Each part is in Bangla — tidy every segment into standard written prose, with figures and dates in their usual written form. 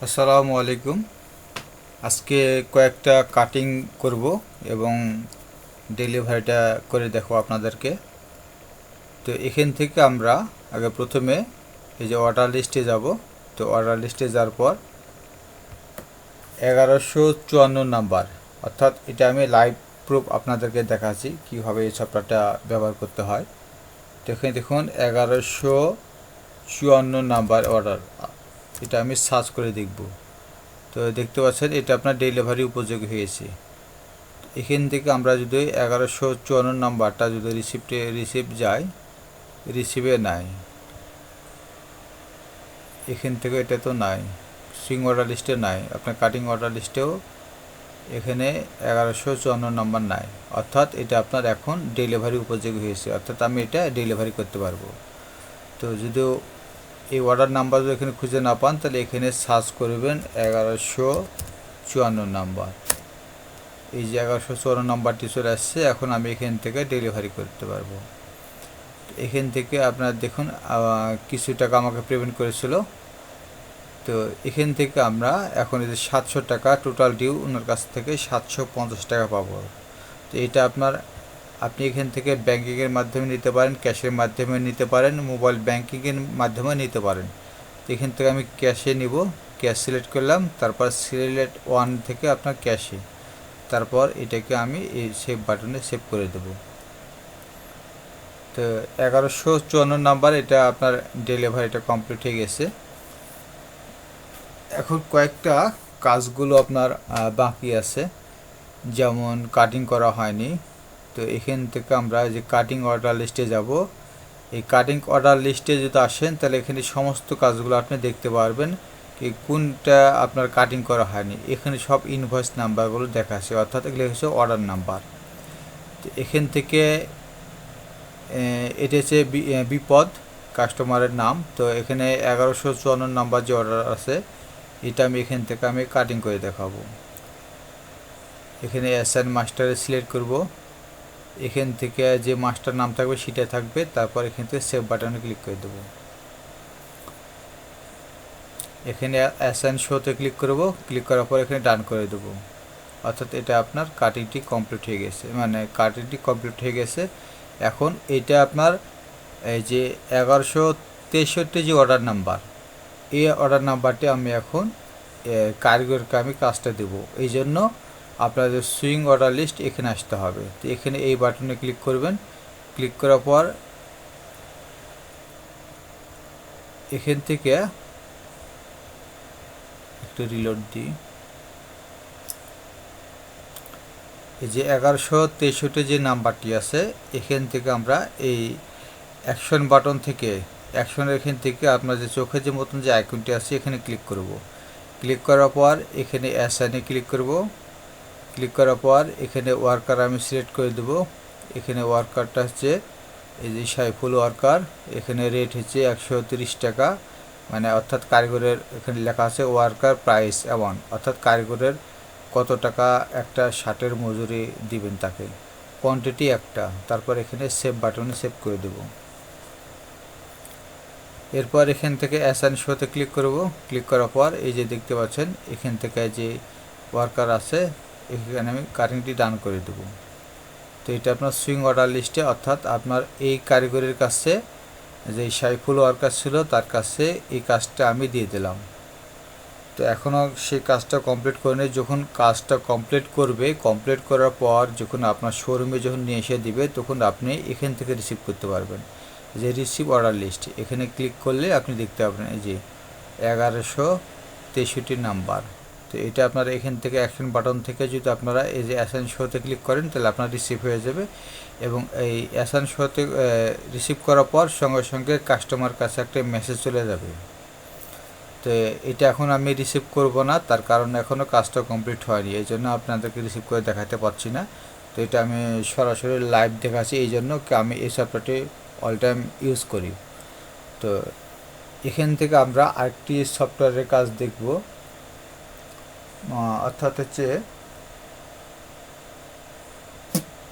আসসালামু আলাইকুম। আজকে কয়েকটা কাটিং করব এবং ডেলিভারিটা করে দেখো আপনাদেরকে। তো এখান থেকে আমরা আগে প্রথমে এই যে অর্ডার লিস্টে যাব। তো অর্ডার লিস্টে যাওয়ার পর 1154 নাম্বার, অর্থাৎ এটা আমি লাইভ প্রুফ আপনাদেরকে দেখাচ্ছি কীভাবে এই সফটওয়্যারটা ব্যবহার করতে হয়। তো এখানে দেখুন 1154 নাম্বার অর্ডার, এটা আমি সার্চ করে দেখব। তো দেখতে পাচ্ছেন এটা আপনার ডেলিভারি উপযোগী হয়েছে। এখান থেকে আমরা যদি 1154 নাম্বারটা যদি রিসিভ যায়, রিসিভে নাই, এখান থেকে এটা তো নাই, সুইং অর্ডার লিস্টে নাই, আপনার কাটিং অর্ডার লিস্টেও এখানে 1154 নাম্বার নাই, অর্থাৎ এটা আপনার এখন ডেলিভারি উপযোগী হয়েছে, অর্থাৎ আমি এটা ডেলিভারি করতে পারবো। তো যদিও এই অর্ডার নাম্বার যদি এখানে খুঁজে না পান, তাহলে এখানে সার্চ করবেন 1154 নাম্বার। এই যে 1154 নাম্বারটি চলে আসছে, এখন আমি এখান থেকে ডেলিভারি করতে পারবো। এখান থেকে আপনার দেখুন কিছু টাকা আমাকে পেমেন্ট করেছিল। তো এখান থেকে আমরা এখন এই যে 700 টাকা টোটাল ডিউ ওনার কাছ থেকে 750 টাকা পাবো। তো এটা আপনি এখান থেকে ব্যাঙ্কিংয়ের মাধ্যমে নিতে পারেন, ক্যাশের মাধ্যমে নিতে পারেন, মোবাইল ব্যাঙ্কিংয়ের মাধ্যমে নিতে পারেন। তো এখান থেকে আমি ক্যাশে নিব, ক্যাশ সিলেক্ট করলাম, তারপর সিলেক্ট 1 থেকে আপনার ক্যাশে, তারপর এটাকে আমি এই সেভ বাটনে সেভ করে দেব। তো 1154 নাম্বার এটা আপনার ডেলিভারিটা কমপ্লিট হয়ে গেছে। এখন কয়েকটা কাজগুলো আপনার বাকি আছে, যেমন কাটিং করা হয়নি। তো এখান থেকে আমরা যে কাটিং অর্ডার লিস্টে যাব, এই কাটিং অর্ডার লিস্টে যদি আসেন, তাহলে এখানে সমস্ত কাজগুলো আপনি দেখতে পারবেন কি কোনটা আপনার কাটিং করা হয়নি। এখানে সব ইনভয়েস নাম্বারগুলো দেখাচ্ছে, অর্থাৎ এগুলো হচ্ছে অর্ডার নাম্বার। তো এখান থেকে এটা হচ্ছে বিপদ কাস্টমারের নাম। তো এখানে 1154 নাম্বার যে অর্ডার আছে, এটা আমি এখান থেকে আমি কাটিং করে দেখাবো। এখানে অ্যাসাইন মাস্টারে সিলেক্ট করব, এখান থেকে যে মাস্টার নাম থাকবে সেটা থাকবে, তারপর এখান থেকে সেভ বাটনে ক্লিক করে দেবো। এখানে অ্যাসাইন শোতে ক্লিক করব, ক্লিক করার পর এখানে ডান করে দেবো, অর্থাৎ এটা আপনার কাটিংটি কমপ্লিট হয়ে গেছে, মানে কাটিংটি কমপ্লিট হয়ে গেছে। এখন এটা আপনার এই যে 1163 যে অর্ডার নাম্বার, এই অর্ডার নাম্বারটি আমি এখন কারিগরকে আমি কাজটা দেবো। এই জন্য আপনাদের সুইং অর্ডার লিস্ট এখানে আসতে হবে। তো এখানে এই বাটনে ক্লিক করবেন, ক্লিক করার পর এখান থেকে একটু রিলোড দিই। এই যে 1163 যে নাম্বারটি আছে, এখান থেকে আমরা এই অ্যাকশন বাটন থেকে, অ্যাকশনের এখান থেকে আপনার যে চোখের যে মতন যে আইকনটি আছে এখানে ক্লিক করব। ক্লিক করার পর এখানে অ্যাসাইনে ক্লিক করব। ক্লিক করার পর এখানে ওয়ার্কার আমি সিলেক্ট করে দেব। এখানে ওয়ার্কারটা হচ্ছে এই যে সাইফুল ওয়ার্কার, এখানে রেট হচ্ছে 130 টাকা, মানে অর্থাৎ কারিগরের এখানে লেখা আছে ওয়ার্কার প্রাইস অ্যামাউন্ট, অর্থাৎ কারিগরের কত টাকা একটা শার্টের মজুরি দিবেন তাকে, কোয়ান্টিটি একটা। তারপর এখানে সেভ বাটনে সেভ করে দেব। এরপর এখান থেকে অ্যাসাইন শোতে ক্লিক করব। ক্লিক করার পর এই যে দেখতে পাচ্ছেন এখান থেকে যে ওয়ার্কার আছে, এখানে আমি কাটিংটি ডান করে দেব। তো এটা আপনার সুইং অর্ডার লিস্টে, অর্থাৎ আপনার এই কারিগরের কাছে যে সাইফুল ওয়ার্কার ছিল তার কাছে এই কাজটা আমি দিয়ে দিলাম। তো এখনও সেই কাজটা কমপ্লিট করেনি। যখন কাজটা কমপ্লিট করবে, কমপ্লিট করার পর যখন আপনার শোরুমে যখন নিয়ে এসে দিবে, তখন আপনি এখান থেকে রিসিভ করতে পারবেন। যে রিসিভ অর্ডার লিস্ট, এখানে ক্লিক করলে আপনি দেখতে পাবেন এই যে 1163 নাম্বার। তো এটা আপনারা এখান থেকে অ্যাকশন বাটন থেকে যদি আপনারা এই যে অ্যাসাইন শোতে ক্লিক করেন, তাহলে আপনার রিসিভ হয়ে যাবে। এবং এই অ্যাসাইন শোতে রিসিভ করার পর সঙ্গে সঙ্গে কাস্টমার কাছে একটা মেসেজ চলে যাবে। তো এটা এখন আমি রিসিভ করব না, তার কারণ এখনও কাজটা কমপ্লিট হয়নি, এই জন্য আপনাদেরকে রিসিভ করে দেখাতে পারছি না। তো এটা আমি সরাসরি লাইভ দেখাচ্ছি, এই জন্য আমি এই সফটওয়্যারটি অল টাইম ইউজ করি। তো এখান থেকে আমরা আরেকটি সফটওয়্যারের কাজ দেখব, অর্থাৎ হচ্ছে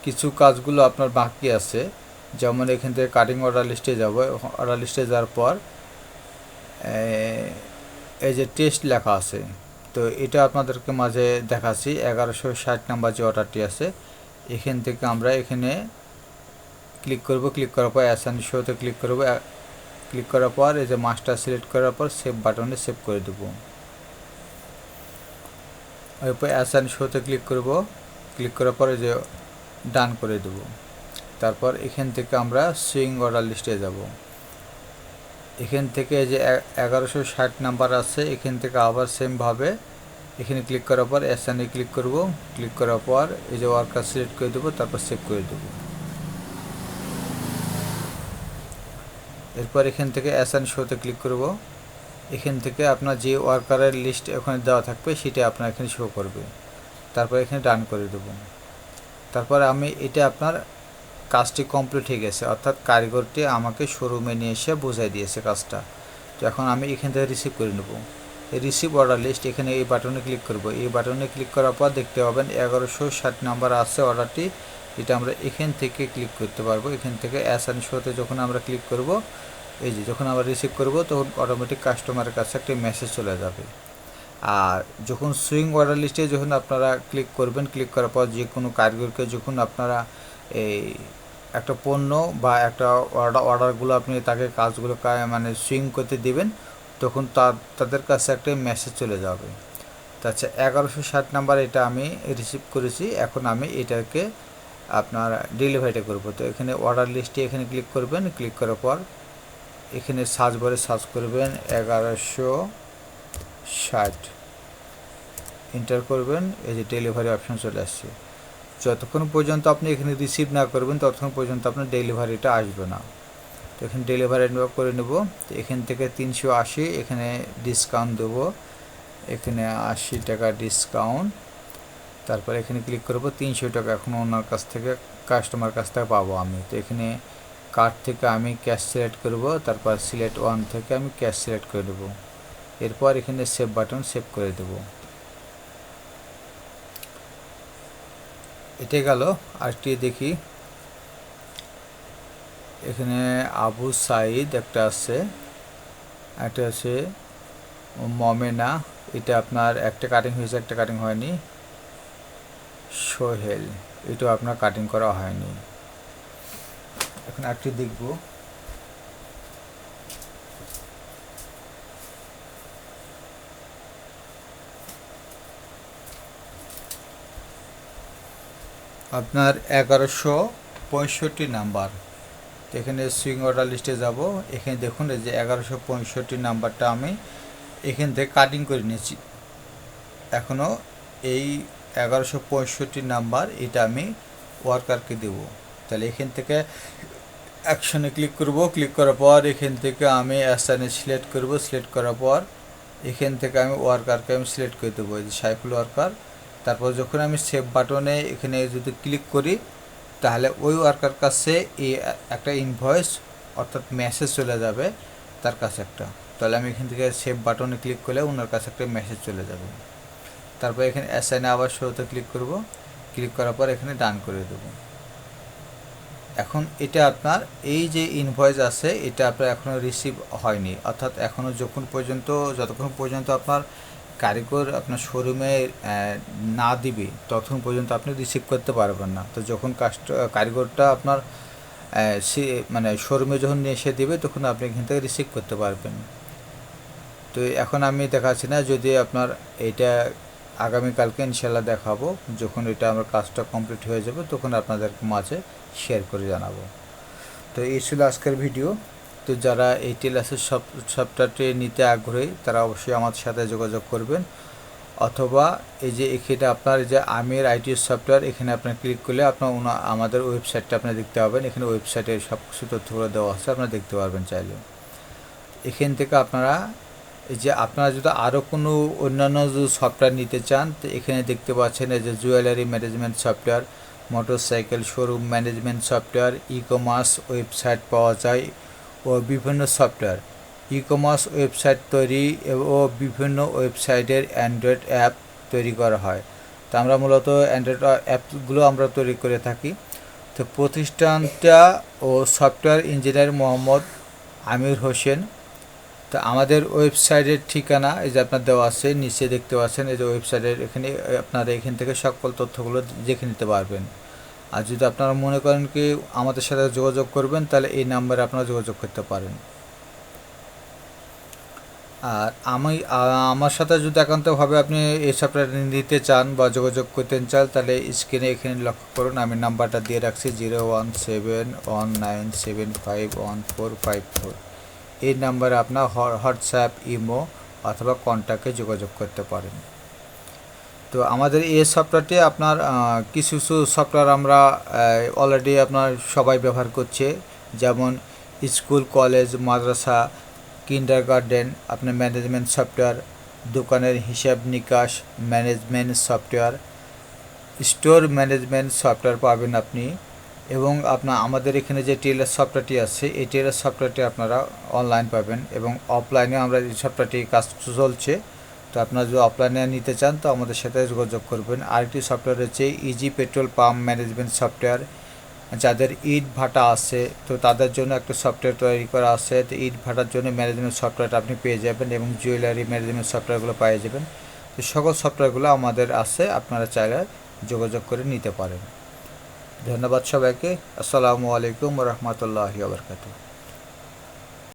কিছু কাজগুলো আপনার বাকি আছে। যেমন এখান থেকে কাটিং অর্ডার লিস্টে যাব। অর্ডার লিস্টে যাওয়ার পর এই যে টেস্ট লেখা আছে, তো এটা আপনাদেরকে মাঝে দেখাচ্ছি। 1160 নাম্বার যে অর্ডারটি আছে, এখান থেকে আমরা এখানে ক্লিক করব। ক্লিক করার পর অ্যাসাইন শোতে ক্লিক করব। ক্লিক করার পর এই যে মাস্টার সিলেক্ট করার পর সেভ বাটনে সেভ করে দেবো। এরপর অ্যাসাইন শোতে ক্লিক করব। ক্লিক করার পরে যে ডান করে দেব। তারপর এখান থেকে আমরা সুইং অর্ডার লিস্টে যাব। এখান থেকে যে 1160 নাম্বার আছে, এখান থেকে আবার সেমভাবে এখানে ক্লিক করার পর অ্যাসাইনে ক্লিক করব। ক্লিক করার পর এই যে ওয়ার্কার সিলেক্ট করে দেবো, তারপর সেভ করে দেবো। এরপর এখান থেকে অ্যাসাইন শোতে ক্লিক করব। এখান থেকে আপনার যে ওয়ার্কারের লিস্ট ওখানে দেওয়া থাকবে সেটা আপনার এখানে শো করবে। তারপর এখানে ডান করে দেব। তারপর আমি এটা আপনার কাজটি কমপ্লিট হয়ে গেছে, অর্থাৎ কারিগরটি আমাকে শোরুমে নিয়ে এসে বোঝাই দিয়েছে কাজটা। তো এখন আমি এখান থেকে রিসিভ করে নেব। এই রিসিভ অর্ডার লিস্ট, এখানে এই বাটনে ক্লিক করব। এই বাটনে ক্লিক করার পর দেখতে পাবেন 1160 নাম্বার আছে অর্ডারটি। এটা আমরা এখান থেকে ক্লিক করতে পারবো। এখান থেকে অ্যাসাইন শোতে যখন আমরা ক্লিক করব, এই যে যখন আমরা রিসিভ করব তখন অটোমেটিক কাস্টমারের কাছে একটা মেসেজ চলে যাবে। আর যখন সুইং অর্ডার লিস্টে যখন আপনারা ক্লিক করবেন, ক্লিক করার পর যে কোনো কারিগরকে যখন আপনারা এই একটা পণ্য বা একটা অর্ডারগুলো আপনি তাকে কাজগুলো মানে সুইং করতে দিবেন, তখন তাদের কাছে একটা মেসেজ চলে যাবে। আচ্ছা, 1160 নাম্বার এটা আমি রিসিভ করেছি। এখন আমি এটাকে আপনার ডেলিভারিটা করব। তো এখানে অর্ডার লিস্টে এখানে ক্লিক করবেন। ক্লিক করার পর এখানে সার্চ বারে সার্চ করবেন 1160, এন্টার করবেন। এই যে ডেলিভারি অপশন চলে আসছে। যতক্ষণ পর্যন্ত আপনি এখানে রিসিভ না করবেন ততক্ষণ পর্যন্ত আপনার ডেলিভারিটা আসবে না। তো এখানে ডেলিভারি করে নেব। তো এখান থেকে 380 এখানে ডিসকাউন্ট দেবো। এখানে 80 টাকা ডিসকাউন্ট। তারপর এখানে ক্লিক করব। 300 টাকা এখন ওনার কাছ থেকে, কাস্টমার কাছ থেকে পাবো আমি। তো এখানে কার্ড থেকে আমি ক্যাশ সিলেক্ট করব। তারপর সিলেক্ট 1 থেকে আমি ক্যাশ সিলেক্ট করে দেবো। এরপর এখানে সেভ বাটন সেভ করে দেবো। এটা গেল। আরেকটি দেখি, এখানে আবু সাইদ একটা আছে, একটা আছে মমেনা। এটা আপনার একটা কাটিং হয়েছে, একটা কাটিং হয়নি। সোহেল, এটা আপনার কাটিং করা হয়নি। এখন আরেকটি দেখব, আপনার 1165 নাম্বার। এখানে সুইং অর্ডার লিস্টে যাব। এখানে দেখুন এই যে 1165 নাম্বারটা আমি এখান থেকে কাটিং করে নিয়েছি। এখনও এই 1165 নাম্বার এটা আমি ওয়ার্কারকে দেব। তাহলে এখান থেকে অ্যাকশনে ক্লিক করব। ক্লিক করার পর এখান থেকে আমি অ্যাসাইনে সিলেক্ট করব। সিলেক্ট করার পর এখান থেকে আমি ওয়ার্কারকে আমি সিলেক্ট করে দেবো, এই যে সাইফুল ওয়ার্কার। তারপর যখন আমি সেভ বাটনে এখানে যদি ক্লিক করি, তাহলে ওই ওয়ার্কার কাছে এই একটা ইনভয়েস অর্থাৎ মেসেজ চলে যাবে তার কাছে একটা। তাহলে আমি এখান থেকে সেভ বাটনে ক্লিক করলে ওনার কাছে একটা মেসেজ চলে যাবে। তারপর এখানে অ্যাসাইনে আবার শোতে ক্লিক করব। ক্লিক করার পর এখানে ডান করে দেব। এখন এটা আপনার এই যে ইনভয়েস আছে এটা আপনার এখনও রিসিভ হয়নি, অর্থাৎ এখনও যতক্ষণ পর্যন্ত আপনার কারিগর আপনার শোরুমে না দিবে ততক্ষণ পর্যন্ত আপনি রিসিভ করতে পারবেন না। তো যখন কারিগরটা আপনার মানে শোরুমে যখন নিয়ে এসে দেবে তখন আপনি এখান থেকে রিসিভ করতে পারবেন। তো এখন আমি দেখাচ্ছি না, যদি আপনার এটা আগামীকালকে ইনশাল্লাহ দেখাবো। যখন এটা আমার কাজটা কমপ্লিট হয়ে যাবে তখন আপনাদের মাঝে শেয়ার করে জানাবো। তো এই ছিল আজকের ভিডিও। তো যারা এই টেলার্সের সফটওয়্যারটি নিতে আগ্রহী তারা অবশ্যই আমার সাথে যোগাযোগ করবেন, অথবা এই যে এখানে আপনার যে আমির আইটি সফটওয়্যার, এখানে আপনার ক্লিক করলে আপনার আমাদের ওয়েবসাইটটা আপনি দেখতে পাবেন। এখানে ওয়েবসাইটে সব কিছু তথ্যগুলো দেওয়া আছে, আপনারা দেখতে পারবেন চাইলে। এখান থেকে আপনারা যদি আরও কোনো অন্যান্য সফটওয়্যার নিতে চান, তো এখানে দেখতে পাচ্ছেন এই যে jewellery management software, motorcycle showroom management software, e commerce website পাওয়া যায় ও বিভিন্ন সফটওয়্যার, ই কমার্স ওয়েবসাইট তৈরি ও বিভিন্ন ওয়েবসাইটের অ্যান্ড্রয়েড অ্যাপ তৈরি করা হয়। তো আমরা মূলত অ্যান্ড্রয়েড অ্যাপগুলো আমরা তৈরি করে থাকি। তো প্রতিষ্ঠানটা ও সফটওয়্যার ইঞ্জিনিয়ার মোহাম্মদ আমির হোসেন, তো আমাদের ওয়েবসাইটের ঠিকানা এই যে আপনার দেওয়া আছে, নিচে দেখতে পাচ্ছেন এই যে ওয়েবসাইটের এখানে আপনারা এখান থেকে সকল তথ্যগুলো দেখে নিতে পারবেন। আর যদি আপনারা মনে করেন কি আমাদের সাথে যোগাযোগ করবেন, তাহলে এই নাম্বারে আপনারা যোগাযোগ করতে পারেন। আর আমার সাথে যদি একান্তভাবে আপনি এই সফটওয়্যার নিতে চান বা যোগাযোগ করতে চান, তাহলে স্ক্রিনে এখানে লক্ষ্য করুন, আমি নাম্বারটা দিয়ে রাখছি 017197151454। এই নাম্বারে আপনার হোয়াটসঅ্যাপ, ইমো অথবা কন্ট্যাক্টে যোগাযোগ করতে পারেন। তো আমাদের এই সফটওয়্যারটি আপনার কিছু কিছু সফটওয়্যার আমরা অলরেডি আপনার সবাই ব্যবহার করছে, যেমন স্কুল, কলেজ, মাদ্রাসা, কিন্ডারগার্টেন, আপনার ম্যানেজমেন্ট সফটওয়্যার, দোকানের হিসাব নিকাশ management software, store management software পাবেন আপনি। এবং আমাদের এখানে যে টেলার সফটওয়্যারটি আছে, এই টেলার সফটওয়্যারটি আপনারা অনলাইন পাবেন, এবং অফলাইনে আমরা এই সফটওয়্যারটি কাজ চলছে। তো আপনারা যদি অফলাইনে নিতে চান তো আমাদের সাথে যোগাযোগ করবেন। আরেকটি সফটওয়্যার হচ্ছে easy petrol pump management software. যাদের ইট ভাটা আছে তো তাদের জন্য একটা সফটওয়্যার তৈরি করা আছে। তো ইট ভাটার জন্য ম্যানেজমেন্ট সফটওয়্যারটা আপনি পেয়ে যাবেন, এবং জুয়েলারি ম্যানেজমেন্ট সফটওয়্যারগুলো পেয়ে যাবেন। তো সকল সফটওয়্যারগুলো আমাদের আছে, আপনারা চাইলে যোগাযোগ করে নিতে পারেন। ধন্যবাদ সবাইকে। আসসালামু আলাইকুম ওয়া রাহমাতুল্লাহি ওয়া বারাকাতুহু।